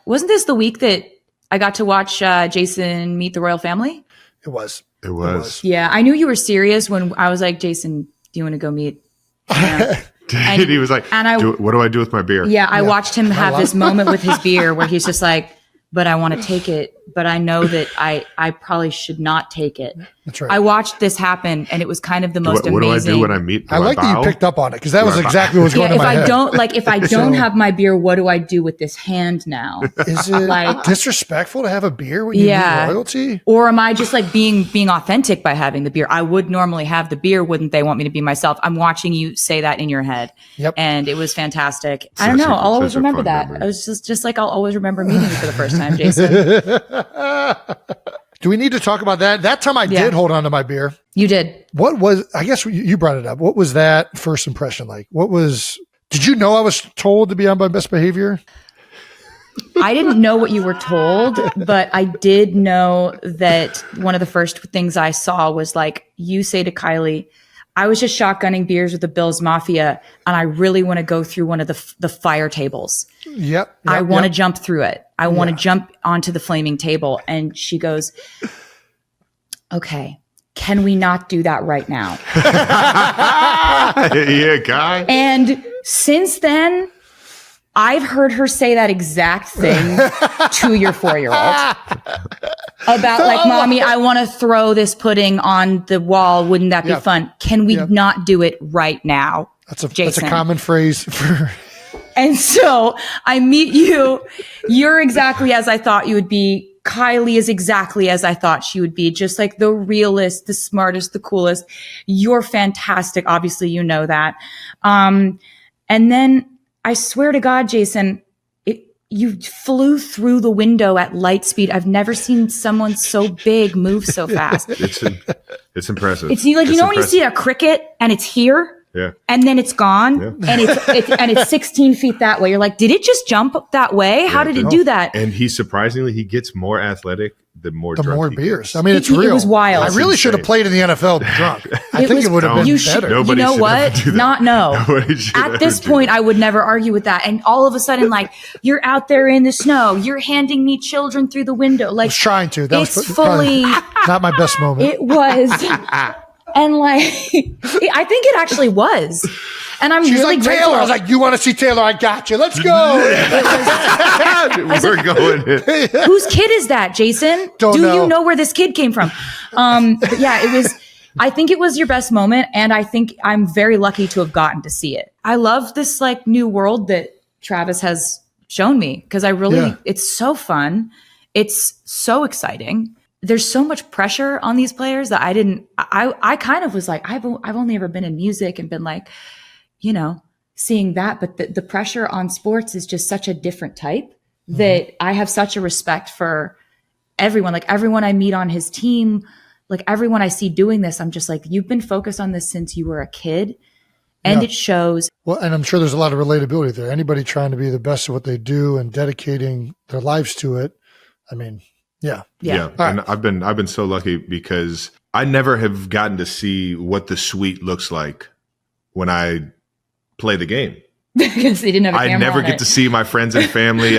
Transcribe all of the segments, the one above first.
wasn't this the week that I got to watch Jason meet the royal family? It was. Yeah, I knew you were serious when I was like, Jason, do you want to go meet him? And he was like, what do I do with my beer? Yeah, I watched him have this moment with his beer where he's just like, but I want to take it, but I know that I probably should not take it. That's right. I watched this happen, and it was kind of the most amazing. What do I do when I meet? I like that you picked up on it because that was exactly what was going on in my head. If I don't have my beer, what do I do with this hand now? Is it like disrespectful to have a beer when you need royalty? Or am I just like being authentic by having the beer? I would normally have the beer. Wouldn't they want me to be myself? I'm watching you say that in your head. Yep. And it was fantastic. I don't know. I'll always remember that. Memory. I was just like, I'll always remember meeting you for the first time, Jason. Do we need to talk about that? That time I did hold on to my beer. You did. What was, I guess you brought it up. What was that first impression like? Did you know I was told to be on my best behavior? I didn't know what you were told, but I did know that one of the first things I saw was like, you say to Kylie, I was just shotgunning beers with the Bills Mafia, and I really want to go through one of the fire tables. Yep. I want to jump through it. I want to jump onto the flaming table. And she goes, okay, can we not do that right now? Yeah, guy. And since then, I've heard her say that exact thing to your 4-year-old. About like, mommy, I want to throw this pudding on the wall. Wouldn't that be fun? Can we not do it right now? That's a common phrase for. And so I meet you. You're exactly as I thought you would be. Kylie is exactly as I thought she would be. Just like the realest, the smartest, the coolest. You're fantastic. Obviously, you know that. And then I swear to God, Jason, you flew through the window at light speed. I've never seen someone so big move so fast. It's impressive. It's like, you know, when you see a cricket and it's here and then it's gone and it's 16 feet that way. You're like, did it just jump that way? How did it do that? And he gets more athletic the more beers. I mean, it's real. It was wild. I really should have played in the NFL drunk. I think it would have been better. You know what? At this point, I would never argue with that. And all of a sudden, like, you're out there in the snow. You're handing me children through the window. Like, I was trying to. That was fully not my best moment. It was. And like, I think it actually was. And I'm She's really like, grateful. Taylor. I was like, you want to see Taylor? I got you. Let's go. We're going in. Whose kid is that, Jason? Do you know where this kid came from? But yeah, it was, I think it was your best moment. And I think I'm very lucky to have gotten to see it. I love this like new world that Travis has shown me because it's so fun. It's so exciting. There's so much pressure on these players that I kind of was like, I've only ever been in music and been like, you know, seeing that. But the pressure on sports is just such a different type that I have such a respect for everyone. Like everyone I meet on his team, like everyone I see doing this, I'm just like, you've been focused on this since you were a kid. And it shows. Well, and I'm sure there's a lot of relatability there. Anybody trying to be the best at what they do and dedicating their lives to it. I mean, yeah. And I've been so lucky because I never have gotten to see what the suite looks like when I play the game. Because they didn't have a camera. I never get to see my friends and family.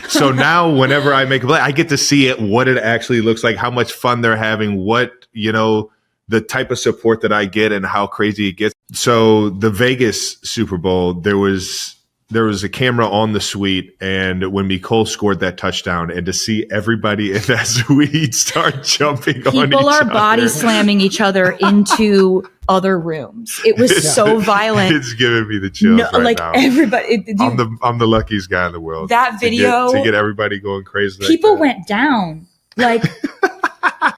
So now whenever I make a play, I get to see it, what it actually looks like, how much fun they're having, what, you know, the type of support that I get and how crazy it gets. So the Vegas Super Bowl, there was a camera on the suite, and when Nicole scored that touchdown, and to see everybody in that suite start jumping on each other. People are body slamming each other into other rooms. It was so violent. It's giving me the chills right now. Everybody. I'm the luckiest guy in the world. That video. To get everybody going crazy. People went down. Like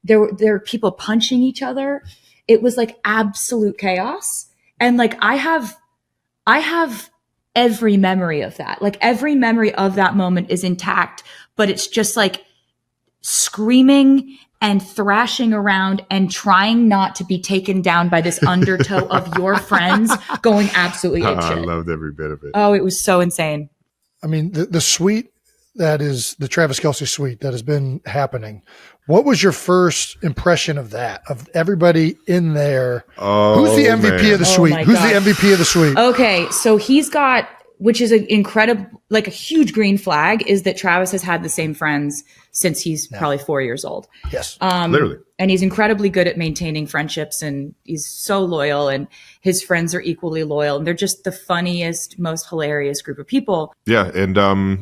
there were people punching each other. It was like absolute chaos. And like I have every memory of that. Like every memory of that moment is intact, but it's just like screaming and thrashing around and trying not to be taken down by this undertow of your friends going absolutely apeshit. I loved every bit of it. Oh, it was so insane. I mean, the suite that is the Travis Kelce suite that has been happening. What was your first impression of that? Of everybody in there? Who's the MVP of the suite? Who's the MVP of the suite? Okay, so he's got which is an incredible, like a huge green flag, is that Travis has had the same friends since he's probably 4 years old. Yes. Literally. And he's incredibly good at maintaining friendships, and he's so loyal, and his friends are equally loyal, and they're just the funniest, most hilarious group of people. Yeah. And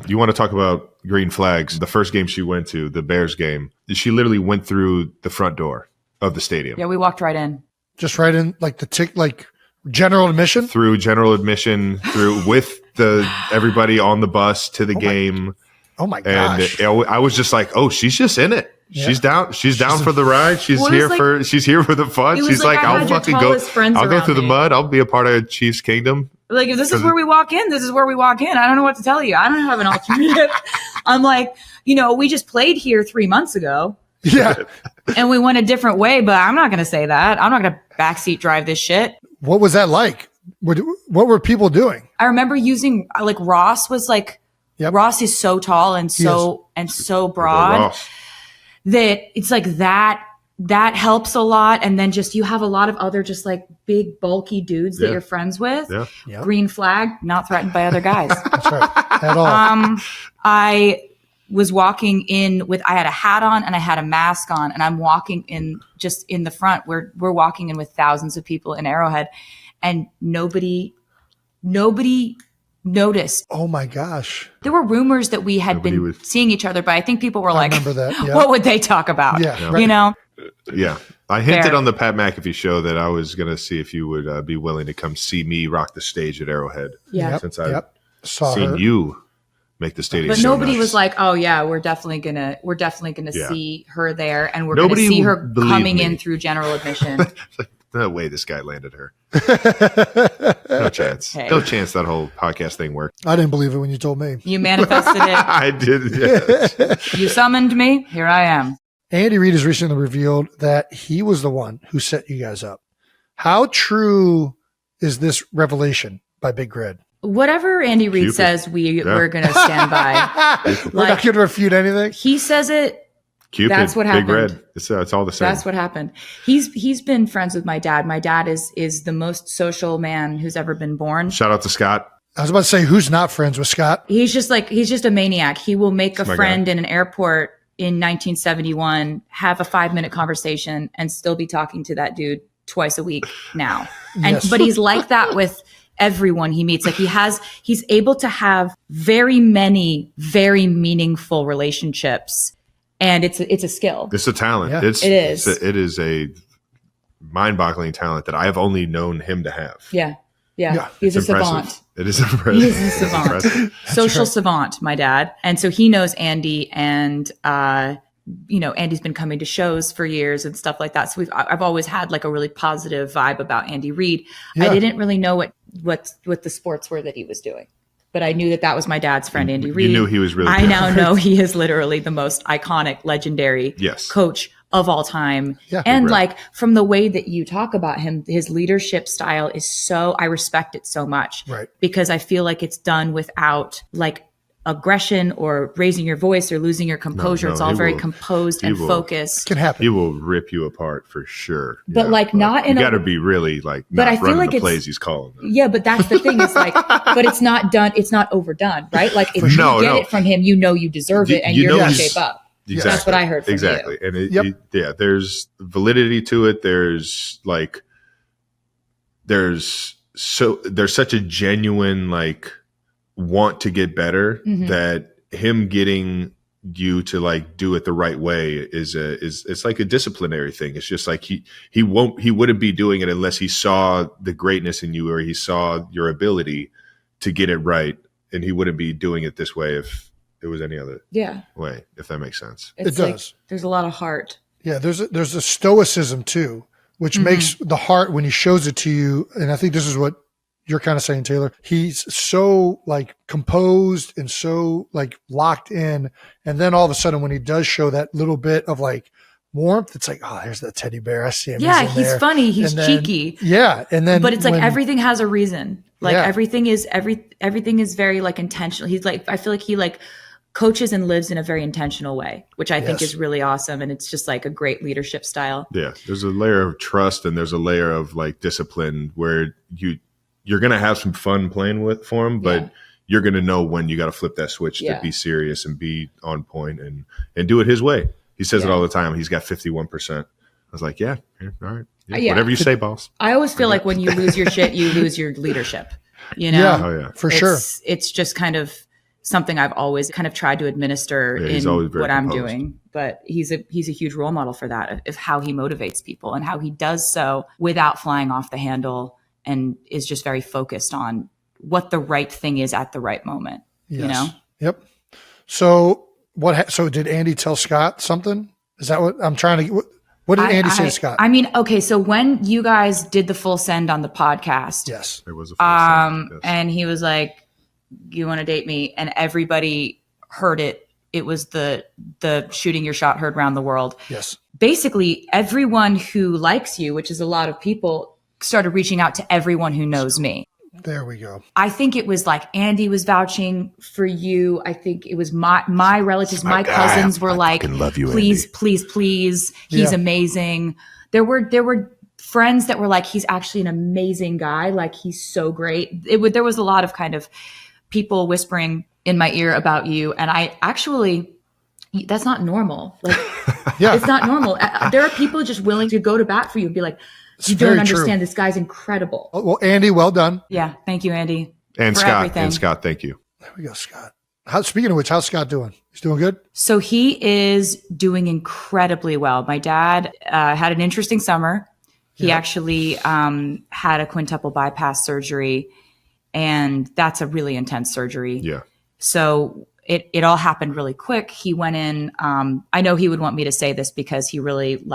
you want to talk about green flags. The first game she went to, the Bears game, she literally went through the front door of the stadium. Yeah, we walked right in. Just right in, like like general admission? Through general admission, through with everybody on the bus to the game. Oh my gosh. And I was just like, oh, she's just in it. Yeah. She's down. She's down for the ride. She's here for the fun. She's like, I'll fucking go. I'll go through the mud. I'll be a part of Chiefs Kingdom. Like, if this is where we walk in, this is where we walk in. I don't know what to tell you. I don't have an alternative. I'm like, we just played here 3 months ago. Yeah. And we went a different way, but I'm not going to say that. I'm not going to backseat drive this shit. What was that like? What were people doing? I remember using, like, Ross was like, Ross is so tall and so broad that it's like that helps a lot. And then just, you have a lot of other just like big bulky dudes that you're friends with. Yeah. Yep. Green flag, not threatened by other guys. That's right. At all. I was walking in I had a hat on and I had a mask on, and I'm walking in just in the front. We're walking in with thousands of people in Arrowhead, and nobody noticed. Oh my gosh. There were rumors that we had been seeing each other, but I think people were like, remember that. Yeah. What would they talk about? Yeah. Right. Yeah. I hinted on the Pat McAfee show that I was going to see if you would be willing to come see me rock the stage at Arrowhead. Yeah. Since I've seen you make the stadium. But nobody was like, oh yeah, we're definitely gonna see her there, and we're going to see her coming in through general admission. No way this guy landed her. No chance. Hey. No chance that whole podcast thing worked. I didn't believe it when you told me. You manifested it. I did, yes. You summoned me. Here I am. Andy Reid has recently revealed that he was the one who set you guys up. How true is this revelation by Big Red? Whatever Andy Reid says, we're going to stand by. We're not going to refute anything. He says it. Cupid, that's what happened. Big Red. It's all the same. That's what happened. He's been friends with my dad. My dad is the most social man who's ever been born. Shout out to Scott. I was about to say, who's not friends with Scott? He's just a maniac. He will make a friend in an airport in 1971, have a 5-minute conversation, and still be talking to that dude twice a week now. But he's like that with everyone he meets. Like he's able to have very many, very meaningful relationships. And it's a skill. It's a talent. Yeah. It is a mind-boggling talent that I have only known him to have. Yeah. He's a savant. It is impressive. He's a savant. Social savant, my dad. And so he knows Andy, and Andy's been coming to shows for years and stuff like that. So I've always had like a really positive vibe about Andy Reid. Yeah. I didn't really know what the sports were that he was doing. But I knew that was my dad's friend, Andy Reid. You knew he was really good. I now know he is literally the most iconic, legendary coach of all time. Yeah, and like from the way that you talk about him, his leadership style is I respect it so much. Right. Because I feel like it's done without like aggression or raising your voice or losing your composure. It's all very composed and focused. It can happen. He will rip you apart for sure. But not in you got to be really like not but I feel running like the plays he's calling them. Yeah, but that's the thing. It's like, but it's not done. It's not overdone, right? Like if you get it from him, you deserve it, and you're going to shape up. Exactly. That's what I heard from you. And there's validity to it. There's such a genuine like want to get better that him getting you to like do it the right way is it's like a disciplinary thing. It's just like he wouldn't be doing it unless he saw the greatness in you or he saw your ability to get it right, and he wouldn't be doing it this way if it was any other way, if that makes sense. It does. There's a lot of heart. Yeah, there's a stoicism too, which makes the heart when he shows it to you, and I think this is what you're kind of saying, Taylor, he's so like composed and so like locked in. And then all of a sudden when he does show that little bit of like warmth, it's like, oh, there's that teddy bear. I see him. Yeah, he's funny. He's cheeky. Yeah. And then, but it's like everything has a reason. Like everything is very like intentional. He's like, I feel like he like coaches and lives in a very intentional way, which I think is really awesome. And it's just like a great leadership style. Yeah. There's a layer of trust and there's a layer of like discipline where you're going to have some fun playing for him, but you're going to know when you got to flip that switch to be serious and be on point and do it his way. He says it all the time. He's got 51%. I was like, all right. Yeah, whatever you say, boss. I always feel like when you lose your shit, you lose your leadership, you know? Yeah, for sure. It's just kind of something I've always kind of tried to administer in what I'm doing. But he's a huge role model for that, of how he motivates people and how he does so without flying off the handle, and is just very focused on what the right thing is at the right moment. Yes. You know? Yep. So so did Andy tell Scott something? Is that what I'm trying to? What did Andy say to Scott? I mean, okay. So when you guys did the full send on the podcast, yes, there was a full send, yes. And he was like, "You want to date me?" And everybody heard it. It was the shooting your shot heard around the world. Yes. Basically, everyone who likes you, which is a lot of people, started reaching out to everyone who knows me. There we go. I think it was like Andy was vouching for you. I think it was my relatives, my cousins were like, love you, please, Andy. please. He's amazing. There were friends that were like, he's actually an amazing guy. Like, he's so great. There was a lot of kind of people whispering in my ear about you. And I actually, that's not normal. Like, it's not normal. There are people just willing to go to bat for you and be like, you don't understand. This guy's incredible. Well, Andy, well done. Yeah. Thank you, Andy. And for Scott. everything. And Scott, thank you. There we go, Scott. Speaking of which, how's Scott doing? He's doing good? So he is doing incredibly well. My dad had an interesting summer. He actually had a quintuple bypass surgery, and that's a really intense surgery. Yeah. So it all happened really quick. He went in. I know he would want me to say this because he really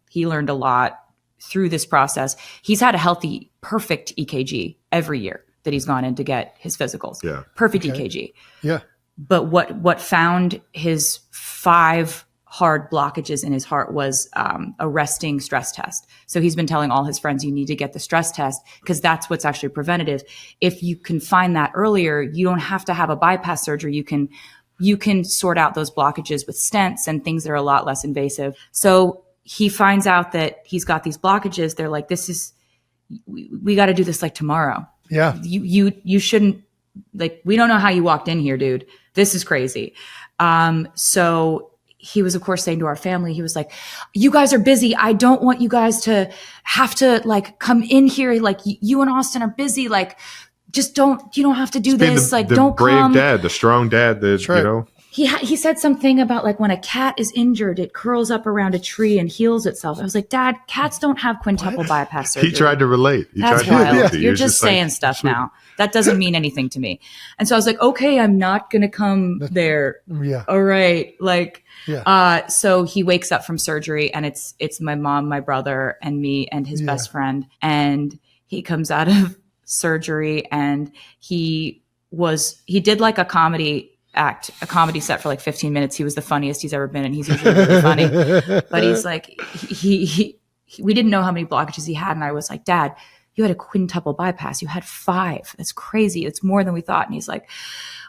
he learned a lot through this process. He's had a healthy, perfect EKG every year that he's gone in to get his physicals. Yeah. Perfect EKG. Yeah. But what found his 5 hard blockages in his heart was a resting stress test. So he's been telling all his friends, you need to get the stress test because that's what's actually preventative. If you can find that earlier, you don't have to have a bypass surgery. You can sort out those blockages with stents and things that are a lot less invasive. So he finds out that he's got these blockages. They're like, we got to do this like tomorrow. Yeah. You shouldn't, like, we don't know how you walked in here, dude. This is crazy. So he was, of course, saying to our family, he was like, you guys are busy. I don't want you guys to have to like come in here. Like, you and Austin are busy. Like, just you don't have to do this. The don't brave come. dad, the strong dad that, right. you know. He said something about like when a cat is injured, it curls up around a tree and heals itself. I was like, Dad, cats don't have quintuple bypass surgery. He tried to relate. That's wild. You're just saying stuff now. That doesn't mean anything to me. And so I was like, okay, I'm not going to come there. Yeah. All right. Like, yeah. So he wakes up from surgery and it's my mom, my brother, and me and his best friend. And he comes out of surgery and he did like a comedy set for like 15 minutes. He was the funniest he's ever been, and he's usually really funny. But he's like, we didn't know how many blockages he had, and I was like, Dad, you had a quintuple bypass. You had 5. That's crazy. It's more than we thought. And he's like,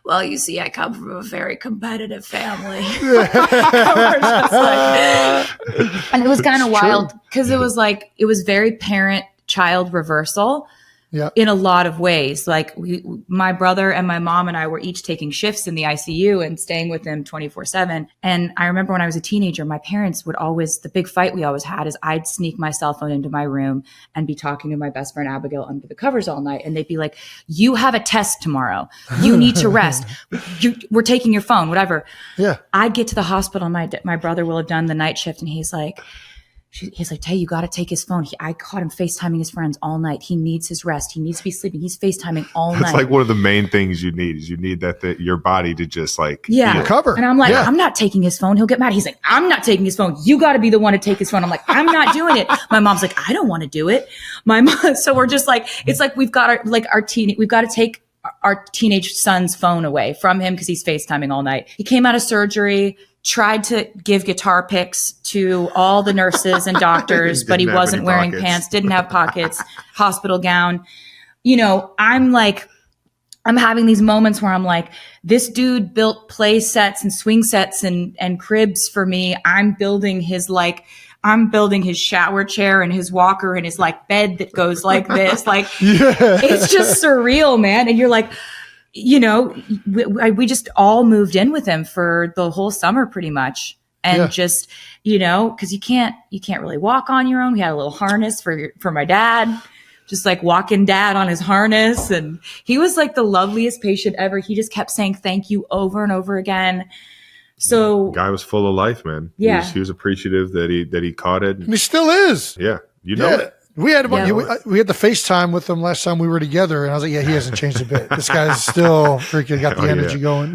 well, you see, I come from a very competitive family. We're just like, and it was kind of wild because it was very parent-child reversal. Yeah. In a lot of ways. Like my brother and my mom and I were each taking shifts in the ICU and staying with them 24/7. And I remember when I was a teenager, my parents would the big fight we always had is I'd sneak my cell phone into my room and be talking to my best friend Abigail under the covers all night. And they'd be like, you have a test tomorrow. You need to rest. We're taking your phone, whatever. Yeah. I'd get to the hospital. My brother will have done the night shift and he's like, Tay, you got to take his phone. I caught him FaceTiming his friends all night. He needs his rest. He needs to be sleeping. He's FaceTiming all night. It's like one of the main things you need is your body to just like recover. And I'm like, I'm not taking his phone. He'll get mad. He's like, I'm not taking his phone. You got to be the one to take his phone. I'm like, I'm not doing it. My mom's like, I don't want to do it. My mom. So we're just like, it's like we've got we've got to take our teenage son's phone away from him because he's FaceTiming all night. He came out of surgery, tried to give guitar picks to all the nurses and doctors, but he wasn't wearing pants, didn't have pockets, hospital gown. You know, I'm having these moments where I'm like, this dude built play sets and swing sets and cribs for me. I'm building his shower chair and his walker and his like bed that goes like this. Like, it's just surreal, man. And you're like, you know, we just all moved in with him for the whole summer pretty much. And just, you know, because you can't really walk on your own. We had a little harness for my dad, just like walking dad on his harness. And he was like the loveliest patient ever. He just kept saying thank you over and over again. So guy was full of life, man. Yeah. He was appreciative that he caught it. And he still is. Yeah. You know it. We had the FaceTime with him last time we were together, and I was like, "Yeah, he hasn't changed a bit. This guy's still freaking got the energy going."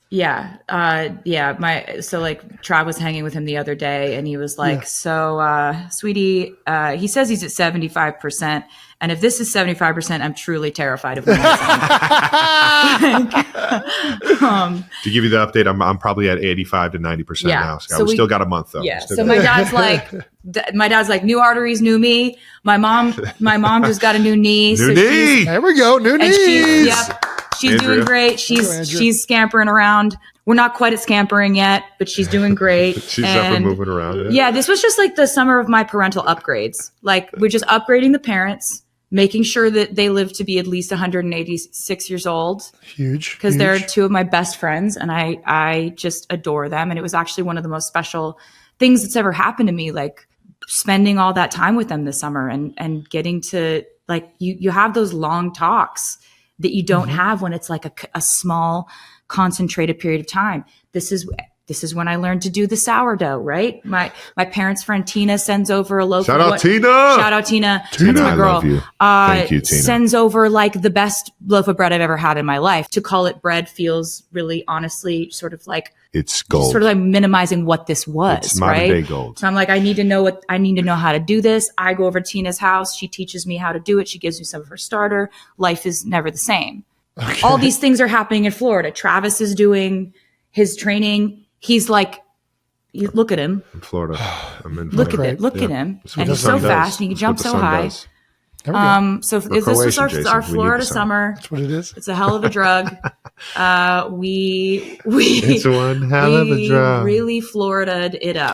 Yeah, So like Trav was hanging with him the other day, and he was like, "So, sweetie, he says he's at 75%, and if this is 75%, I'm truly terrified of him." To give you the update, I'm probably at 85 to 90% now. So we still got a month though. Yeah. So my dad's like, new arteries, new me. My mom just got a new knee. New knee. There we go. New knees. She's doing great. She's scampering around. We're not quite at scampering yet, but she's doing great. She's up and moving around. Yeah, this was just like the summer of my parental upgrades. Like we're just upgrading the parents, making sure that they live to be at least 186 years old. Huge. Because they're two of my best friends, and I just adore them. And it was actually one of the most special things that's ever happened to me, like spending all that time with them this summer and getting to, like, you have those long talks that you don't have when it's like a small concentrated period of time. This is when I learned to do the sourdough, right? My parents' friend Tina sends over a loaf. Shout out Tina. That's my girl. I love you. Thank you, Tina. Sends over like the best loaf of bread I've ever had in my life. To call it bread feels really, honestly, sort of like it's gold. Sort of like minimizing what this was, it's modern day gold. So I'm like, I need to know how to do this. I go over to Tina's house. She teaches me how to do it. She gives me some of her starter. Life is never the same. Okay. All these things are happening in Florida. Travis is doing his training. He's like, look at him. In Florida. Look at him. And he's so fast and he can jump so high. So this was our Florida summer. That's what it is. It's a hell of a drug. It's one hell of a drug. Really Florida'd it up.